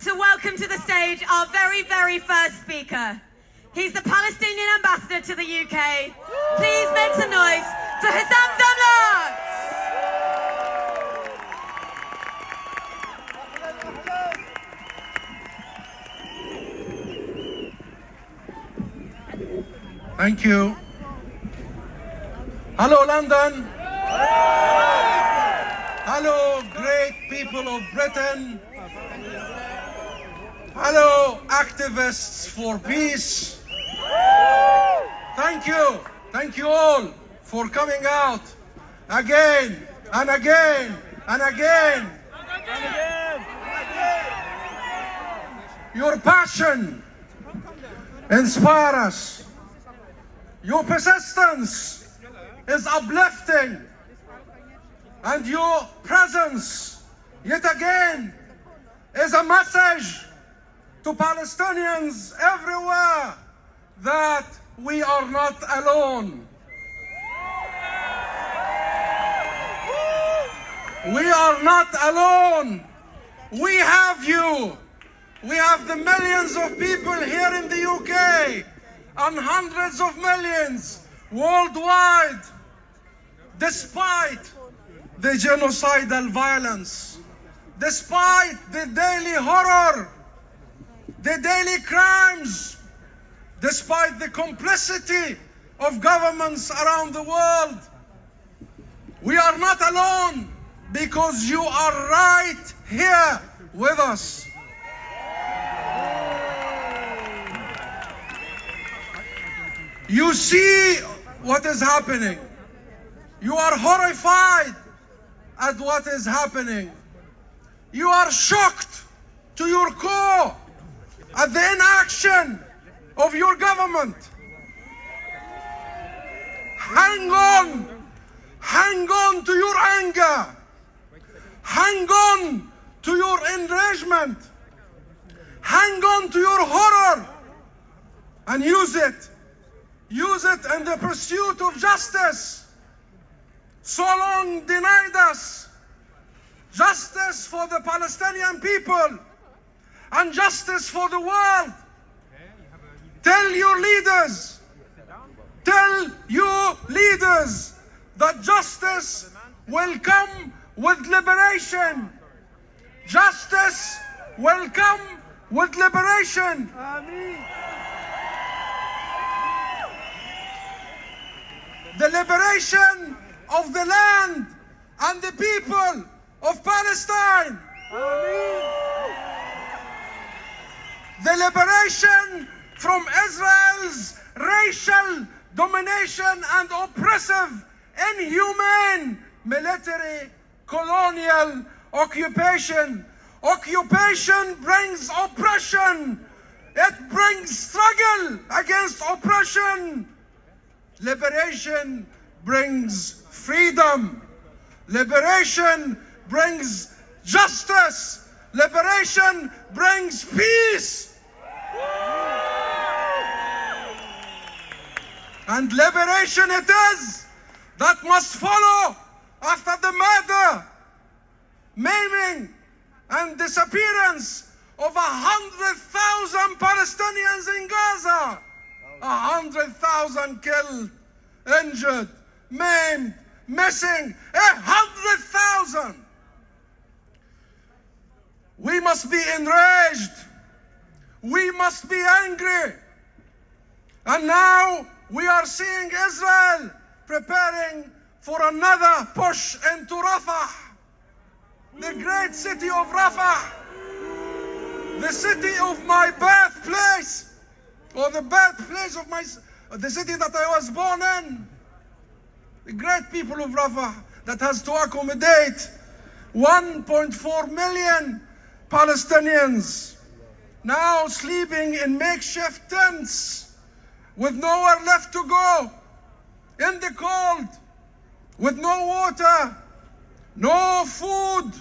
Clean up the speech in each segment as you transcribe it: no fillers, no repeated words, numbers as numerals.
to welcome to the stage our very, very first speaker. He's the Palestinian ambassador to the UK. Please make some noise for Husam Zomlot! Thank you. Hello, London. Hello, great people of Britain. Hello, activists for peace. Thank you. Thank you all for coming out again and again and again. Your passion inspires us. Your persistence is uplifting. And your presence, yet again, is a message to Palestinians everywhere that we are not alone. We are not alone. We have you. We have the millions of people here in the UK and hundreds of millions worldwide, despite the genocidal violence, despite the daily horror, the daily crimes, despite the complicity of governments around the world. We are not alone because you are right here with us. You see what is happening. You are horrified at what is happening. You are shocked to your core at the inaction of your government. Hang on to your anger. Hang on to your enragement. Hang on to your horror and use it. Use it in the pursuit of justice. So long denied us justice for the Palestinian people and justice for the world. Tell your leaders that justice will come with liberation. Justice will come with liberation. The liberation of the land and the people of Palestine. The liberation from Israel's racial domination and oppressive, inhumane military colonial occupation. Occupation brings oppression. It brings struggle against oppression. Liberation brings freedom. Liberation brings justice. Liberation brings peace. And liberation it is that must follow after the murder, maiming, and disappearance of 100,000 Palestinians in Gaza. 100,000 killed, injured, maimed, missing. 100,000. We must be enraged. We must be angry. And now we are seeing Israel preparing for another push into Rafah, the great city of Rafah, the city of my birthplace, or the birthplace of the city that I was born in. The great people of Rafah that has to accommodate 1.4 million Palestinians now sleeping in makeshift tents with nowhere left to go, in the cold, with no water, no food,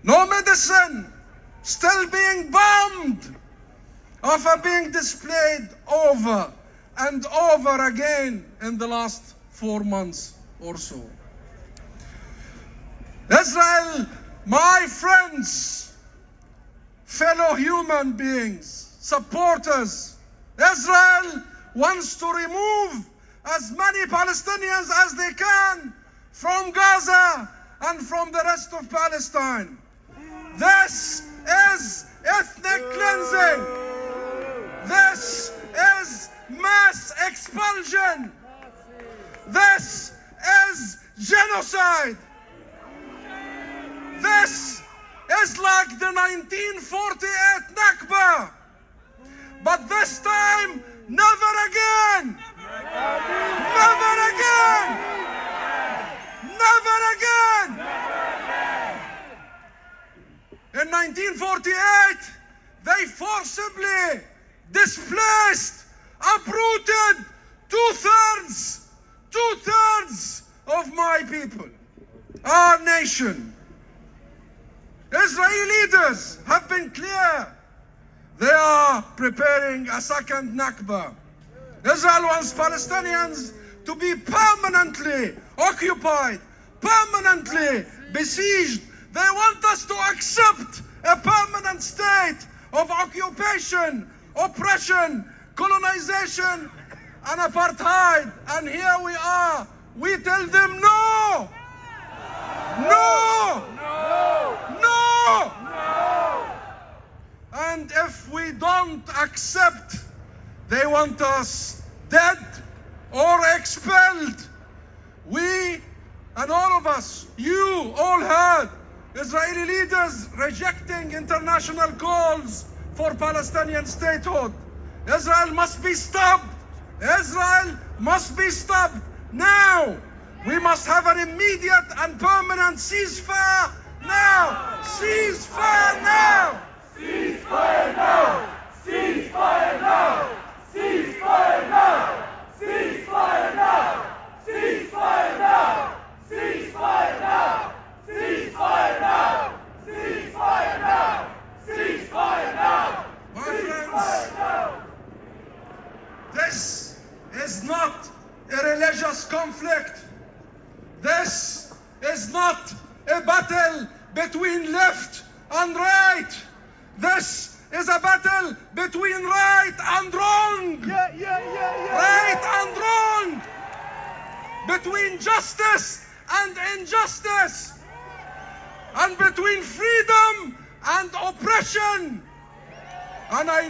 no medicine, still being bombed, after being displayed over and over again in the last 4 months or so. Israel, my friends, fellow human beings, supporters. Israel wants to remove as many Palestinians as they can from Gaza and from the rest of Palestine. This is ethnic cleansing. This is mass expulsion. This is genocide. This is like the 1948 Nakba. But this time, never again. Never again. Never again. In 1948, they forcibly displaced, uprooted two-thirds of my people, our nation. Israeli leaders have been clear. They are preparing a second Nakba. Israel wants Palestinians to be permanently occupied, permanently besieged. They want us to accept a permanent state of occupation, oppression, colonization, and apartheid. And here we are. We tell them no! No! No! And if we don't accept, they want us dead or expelled. We and all of us, you all heard Israeli leaders rejecting international calls for Palestinian statehood. Israel must be stopped. Israel must be stopped now. We must have an immediate and permanent ceasefire now. Ceasefire now. Ceasefire now! Ceasefire now! Ceasefire now! Ceasefire now! Ceasefire now! Ceasefire now! Ceasefire now! Ceasefire now! Ceasefire now! My friends, this is not a religious conflict. This is not a battle between left and right. This is a battle between right and wrong. Right and wrong. Between justice and injustice. And between freedom and oppression. And I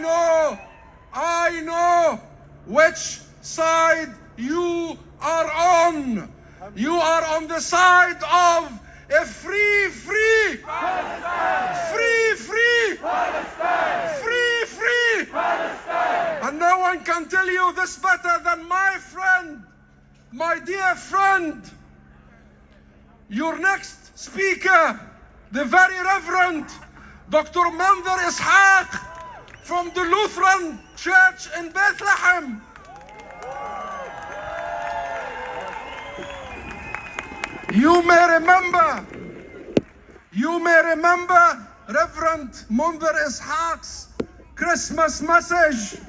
know which side you are on. You are on the side of a free Palestine! free Palestine! free Palestine! and no one can tell you this better than my friend, my dear friend, your next speaker, the very Reverend Dr. Manzar Ishaq from the Lutheran Church in Bethlehem. You may remember Reverend Manzar Ishaq's Christmas message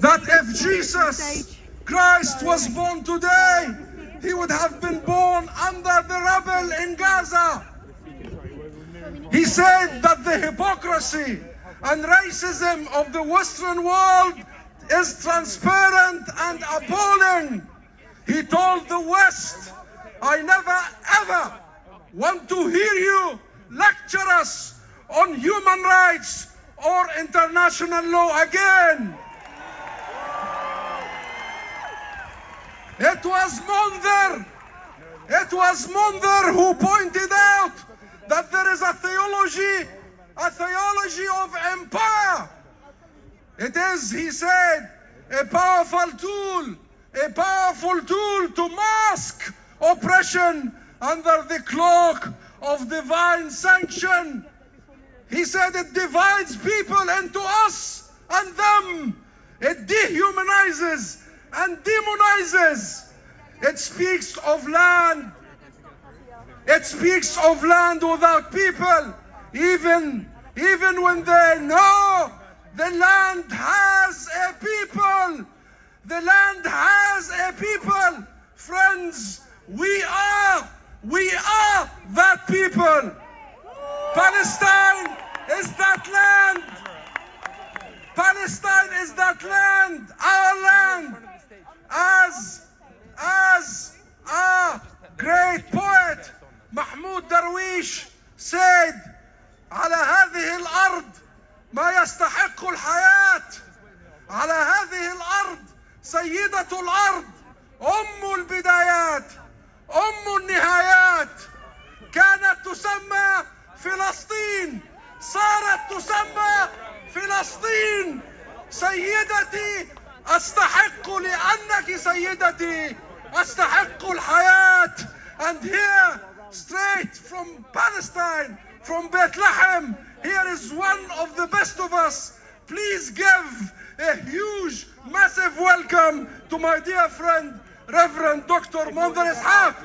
that if Jesus Christ was born today, he would have been born under the rubble in Gaza. He said that the hypocrisy and racism of the Western world is transparent and appalling. He told the West, I never ever want to hear you lecture us on human rights or international law again. It was Manzar who pointed out that there is a theology of empire. It is, he said, a powerful tool to mask oppression under the cloak of divine sanction. He said it divides people into us and them. It dehumanizes and demonizes. It speaks of land. It speaks of land without people, even when they know the land has a people. The land has a people. Friends, we are that people. Palestine is that land. that land, our land, as a great poet Mahmoud Darwish said, على هذه الأرض ما يستحق الحياة. على هذه الأرض سيدة الأرض، أم البدايات، أم النهايات. كانت تسمى فلسطين، صارت تسمى فلسطين. سيدتي، أستحق لأنك سيدتي، أستحق الحياة. And here, straight from Palestine, from Bethlehem, here is one of the best of us. Please give a huge, massive welcome to my dear friend, Reverend Dr. Manzar Ishaq.